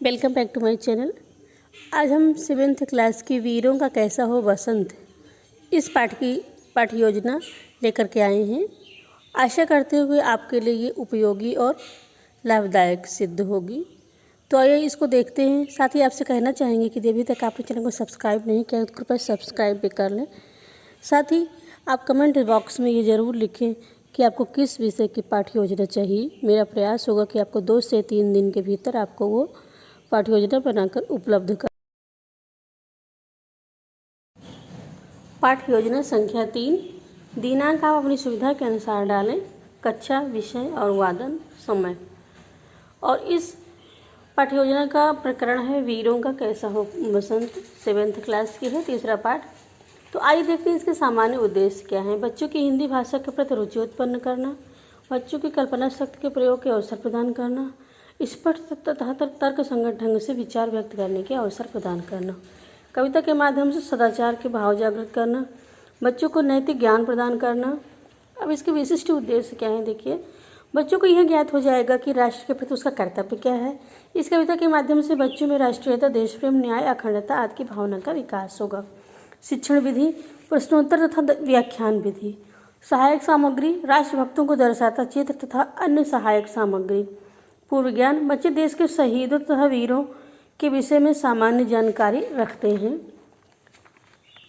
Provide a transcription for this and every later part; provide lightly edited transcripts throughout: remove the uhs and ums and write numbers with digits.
Welcome back to my channel. आज हम 7th class की वीरों का कैसा हो बसंत इस पाठ की पाठ्य योजना लेकर के आए हैं। आशा करते हुए आपके लिए ये उपयोगी और लाभदायक सिद्ध होगी। तो आइए इसको देखते हैं। साथ ही आपसे कहना चाहेंगे कि अभी तक आपने चैनल को सब्सक्राइब नहीं किया तो कृपया सब्सक्राइब भी कर लें। साथ ही आप कमेंट बॉक्स में ये ज़रूर लिखें कि आपको किस विषय की पाठ्य योजना चाहिए। मेरा प्रयास होगा कि आपको 2 से 3 दिन के भीतर आपको वो पाठ्य योजना बनाकर उपलब्ध कर। पाठ्य योजना संख्या 3। दिनांक आप अपनी सुविधा के अनुसार डालें। कक्षा, विषय और वादन समय। और इस पाठ्य योजना का प्रकरण है वीरों का कैसा हो बसंत। 7th क्लास की है, तीसरा पाठ। तो आइए देखते हैं इसके सामान्य उद्देश्य क्या हैं। बच्चों की हिंदी भाषा के प्रति रुचि उत्पन्न करना, बच्चों की कल्पना शक्ति के प्रयोग के अवसर प्रदान करना, स्पष्ट तथा तर्क संगत ढंग से विचार व्यक्त करने के अवसर प्रदान करना, कविता के माध्यम से सदाचार के भाव जागृत करना, बच्चों को नैतिक ज्ञान प्रदान करना। अब इसके विशिष्ट उद्देश्य क्या है, देखिए। बच्चों को यह ज्ञात हो जाएगा कि राष्ट्र के प्रति उसका कर्तव्य क्या है। इस कविता के माध्यम से बच्चों में राष्ट्रीयता, देश प्रेम, न्याय, अखंडता आदि की भावना का विकास होगा। शिक्षण विधि, प्रश्नोत्तर तथा व्याख्यान विधि। सहायक सामग्री, राष्ट्रभक्तों को दर्शाता चित्र तथा अन्य सहायक सामग्री। पूर्व ज्ञान, बच्चे देश के शहीदों तथा वीरों के विषय में सामान्य जानकारी रखते हैं।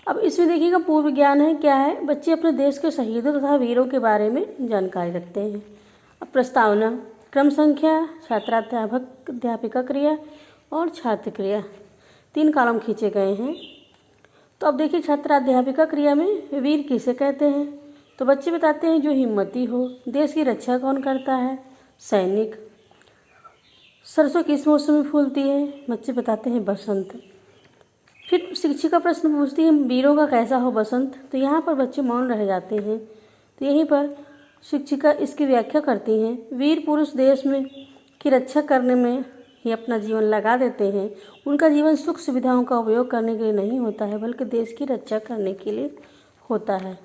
अब इसमें देखिएगा पूर्व ज्ञान है क्या है, बच्चे अपने देश के शहीदों तथा वीरों के बारे में जानकारी रखते हैं। अब प्रस्तावना, क्रम संख्या, छात्राध्यापक अध्यापिका क्रिया और छात्र क्रिया, 3 कॉलम खींचे गए हैं। तो अब देखिए छात्राध्यापिका क्रिया में वीर किसे कहते हैं, तो बच्चे बताते हैं जो हिम्मती हो। देश की रक्षा कौन करता है, सैनिक। सरसों किस मौसम में फूलती है, बच्चे बताते हैं बसंत। फिर शिक्षिका प्रश्न पूछती है वीरों का कैसा हो बसंत, तो यहाँ पर बच्चे मौन रह जाते हैं। तो यहीं पर शिक्षिका इसकी व्याख्या करती हैं। वीर पुरुष देश में की रक्षा करने में ही अपना जीवन लगा देते हैं। उनका जीवन सुख सुविधाओं का उपयोग करने के लिए नहीं होता है, बल्कि देश की रक्षा करने के लिए होता है।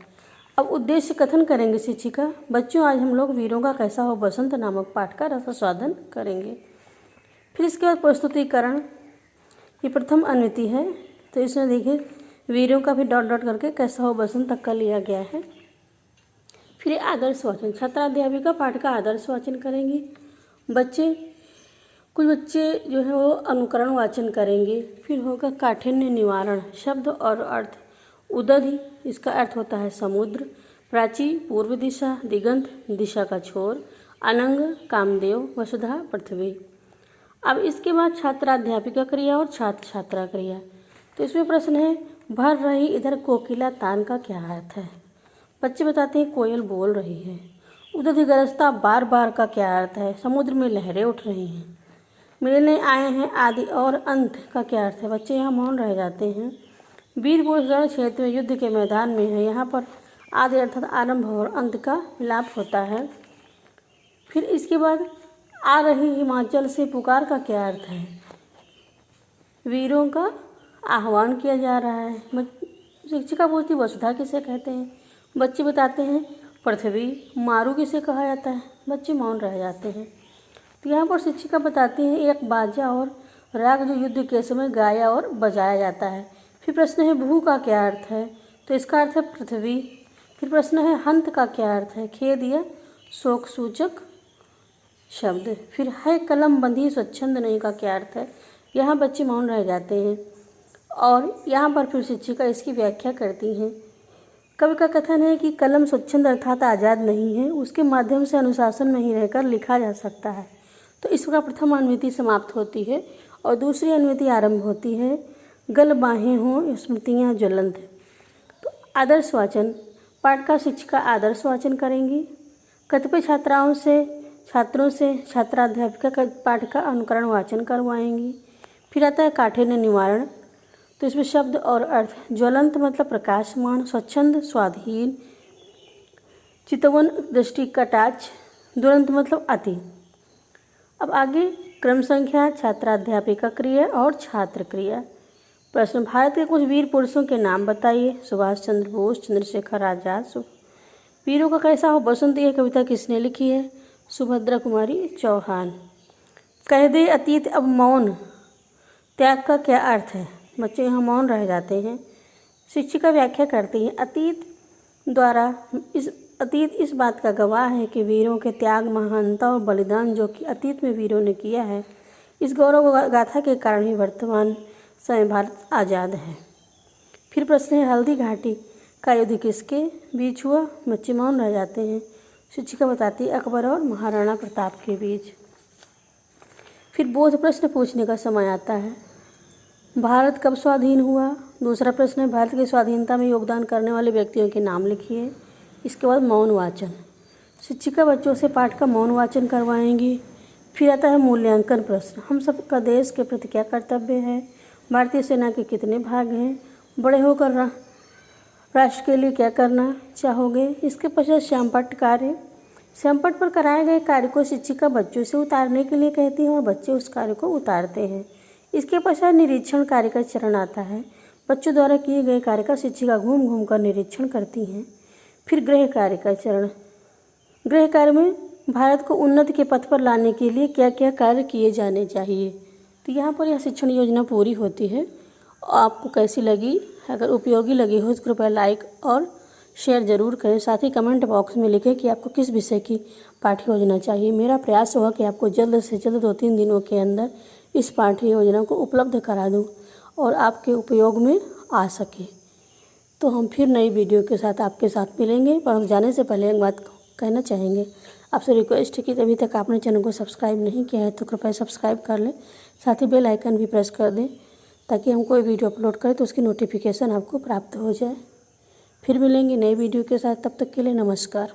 अब उद्देश्य कथन करेंगे शिक्षिका। बच्चों, आज हम लोग वीरों का कैसा हो बसंत नामक पाठ का रसास्वादन करेंगे। फिर इसके बाद प्रस्तुतिकरण, ये प्रथम अनुति है। तो इसमें देखिए वीरों का भी डॉट डॉट करके कैसा हो बसंत तक का लिया गया है। फिर आदर्श वाचन, छात्राध्यापिका पाठ का आदर्श वाचन करेंगी। कुछ बच्चे जो है वो अनुकरण वाचन करेंगे। फिर होगा काठिन्य निवारण, शब्द और अर्थ। उदधि, इसका अर्थ होता है समुद्र। प्राची, पूर्व दिशा, दिगंत, दिशा का छोर। अनंग, कामदेव, वसुधा, पृथ्वी। अब इसके बाद छात्राध्यापिका क्रिया और छात्र छात्रा क्रिया। तो इसमें प्रश्न है भर रही इधर कोकिला तान का क्या अर्थ है, बच्चे बताते हैं कोयल बोल रही है। उदधि गरजता बार बार का क्या अर्थ है, समुद्र में लहरें उठ रही हैं। मिलने आए हैं आदि और अंत का क्या अर्थ है, बच्चे यहाँ मौन रह जाते हैं। वीर पुरुष रण क्षेत्र में युद्ध के मैदान में है, यहाँ पर आदि अर्थात आरंभ और अंत का लाभ होता है। फिर इसके बाद आ रही हिमाचल से पुकार का क्या अर्थ है, वीरों का आह्वान किया जा रहा है। शिक्षिका पूछती वसुधा किसे कहते हैं, बच्चे बताते हैं पृथ्वी। मारू किसे कहा जाता है, बच्चे मौन रह जाते हैं। तो यहाँ पर शिक्षिका बताती हैं एक बाजा और राग जो युद्ध के समय गाया और बजाया जाता है। फिर प्रश्न है भू का क्या अर्थ है, तो इसका अर्थ है पृथ्वी। फिर प्रश्न है हंत का क्या अर्थ है, खेद या शोक सूचक शब्द। फिर है कलम बंधी स्वच्छंद नहीं का क्या अर्थ है, यहाँ बच्चे मौन रह जाते हैं। और यहाँ पर फिर शिक्षिका इसकी व्याख्या करती हैं। कवि का कथन है कि कलम स्वच्छंद अर्थात आज़ाद नहीं है, उसके माध्यम से अनुशासन में ही रहकर लिखा जा सकता है। तो इस प्रकार प्रथम अनुवृत्ति समाप्त होती है और दूसरी अनुवृत्ति आरंभ होती है। गल बाहें हों स्मृतियाँ ज्वलंत। तो आदर्श वाचन, पाठ का शिक्षिका आदर्श वाचन करेंगी। कतिपय छात्रों से छात्राध्यापिका का पाठ का अनुकरण वाचन करवाएंगी। फिर आता है काठिन्य निवारण, तो इसमें शब्द और अर्थ। ज्वलंत मतलब प्रकाशमान, स्वच्छंद स्वाधीन, चितवन दृष्टि कटाक्ष, दुरंत मतलब अति। अब आगे क्रम संख्या, छात्राध्यापिका क्रिया और छात्र क्रिया। प्रश्न भारत के कुछ वीर पुरुषों के नाम बताइए। सुभाष चंद्र बोस, चंद्रशेखर आजाद। वीरों का कैसा हो बसंत, यह कविता किसने लिखी है, सुभद्रा कुमारी चौहान। कह दे अतीत अब मौन, त्याग का क्या अर्थ है? बच्चे यहाँ मौन रह जाते हैं। शिक्षिका व्याख्या करती है, अतीत इस बात का गवाह है कि वीरों के त्याग, महानता और बलिदान जो कि अतीत में वीरों ने किया है, इस गौरव गाथा के कारण ही वर्तमान समय भारत आज़ाद है। फिर प्रश्न है, हल्दी घाटी का युद्ध किसके बीच हुआ? बच्चे मौन रह जाते हैं। शिक्षिका बताती है, अकबर और महाराणा प्रताप के बीच। फिर बोध प्रश्न पूछने का समय आता है। भारत कब स्वाधीन हुआ? दूसरा प्रश्न है, भारत की स्वाधीनता में योगदान करने वाले व्यक्तियों के नाम लिखिए। इसके बाद मौन वाचन। शिक्षिका बच्चों से पाठ का मौन वाचन करवाएंगी। फिर आता है मूल्यांकन प्रश्न। हम सबका देश के प्रति क्या कर्तव्य है? भारतीय सेना के कितने भाग हैं? बड़े होकर राष्ट्र के लिए क्या करना चाहोगे? इसके पश्चात श्यामपट्ट कार्य। श्यामपट्ट पर कराए गए कार्य को शिक्षिका बच्चों से उतारने के लिए कहती है और बच्चे उस कार्य को उतारते हैं। इसके पश्चात निरीक्षण कार्य का चरण आता है। बच्चों द्वारा किए गए कार्य का शिक्षिका घूम घूम कर निरीक्षण करती हैं। फिर गृह कार्य का चरण। गृह कार्य में भारत को उन्नति के पथ पर लाने के लिए क्या क्या कार्य किए जाने चाहिए। तो यहाँ पर यह शिक्षण योजना पूरी होती है। आपको कैसी लगी? अगर उपयोगी लगी हो तो कृपया लाइक और शेयर ज़रूर करें। साथ ही कमेंट बॉक्स में लिखें कि आपको किस विषय की पाठ्य योजना चाहिए। मेरा प्रयास होगा कि आपको जल्द से जल्द 2-3 दिनों के अंदर इस पाठ्य योजना को उपलब्ध करा दूं और आपके उपयोग में आ सके। तो हम फिर नई वीडियो के साथ आपके साथ मिलेंगे। पर जाने से पहले एक बात कहना चाहेंगे, आपसे रिक्वेस्ट है कि अभी तक आपने चैनल को सब्सक्राइब नहीं किया है तो कृपया सब्सक्राइब कर लें। साथ ही बेल आइकन भी प्रेस कर दें ताकि हम कोई वीडियो अपलोड करें तो उसकी नोटिफिकेशन आपको प्राप्त हो जाए। फिर मिलेंगे नई वीडियो के साथ, तब तक के लिए नमस्कार।